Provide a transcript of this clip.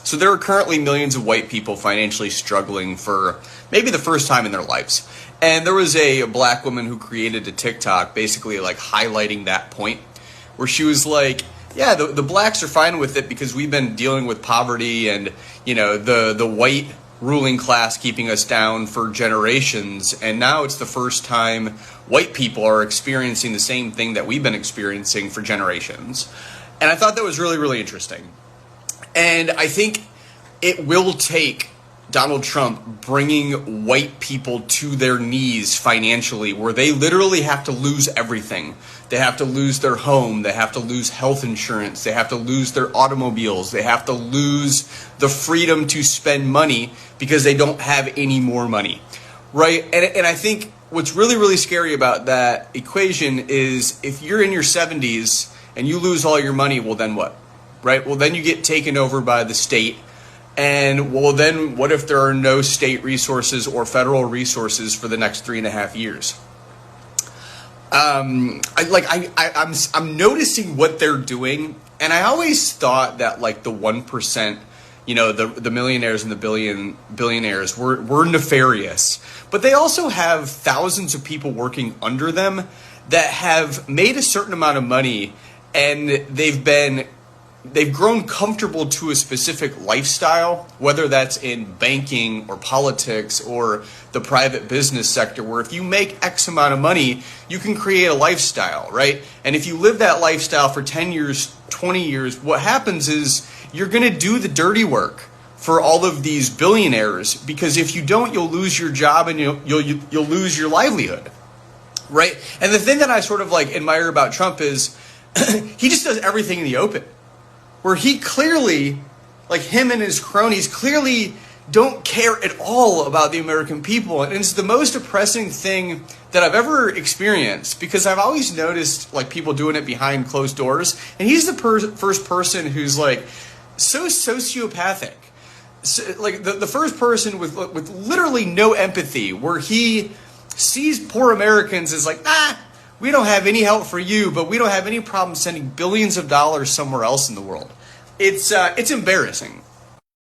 So there are currently millions of white people financially struggling for maybe the first time in their lives. And there was a black woman who created a TikTok basically like highlighting that point, where she was like, yeah, the blacks are fine with it because we've been dealing with poverty and, you know, the white ruling class keeping us down for generations. And now it's the first time white people are experiencing the same thing that we've been experiencing for generations. And I thought that was really, really interesting. And I think it will take Donald Trump bringing white people to their knees financially, where they literally have to lose everything. They have to lose their home. They have to lose health insurance. They have to lose their automobiles. They have to lose the freedom to spend money because they don't have any more money, right? And I think what's really, really scary about that equation is if you're in your 70s and you lose all your money, well, then what, right? Well, then you get taken over by the state. And well, then what if there are no state resources or federal resources for the next 3.5 years? I'm noticing what they're doing, and I always thought that like the 1%, you know, the millionaires and the billionaires were nefarious, but they also have thousands of people working under them that have made a certain amount of money, and they've grown comfortable to a specific lifestyle, whether that's in banking or politics or the private business sector, where if you make X amount of money, you can create a lifestyle, right? And if you live that lifestyle for 10 years, 20 years, what happens is you're going to do the dirty work for all of these billionaires, because if you don't, you'll lose your job and you'll lose your livelihood, right? And the thing that I sort of like admire about Trump is he just does everything in the open, where he clearly, like him and his cronies, clearly don't care at all about the American people. And it's the most depressing thing that I've ever experienced, because I've always noticed like people doing it behind closed doors. And he's the first person who's like so sociopathic. So, like the first person with literally no empathy, where he sees poor Americans as like, we don't have any help for you, but we don't have any problem sending billions of dollars somewhere else in the world. It's embarrassing.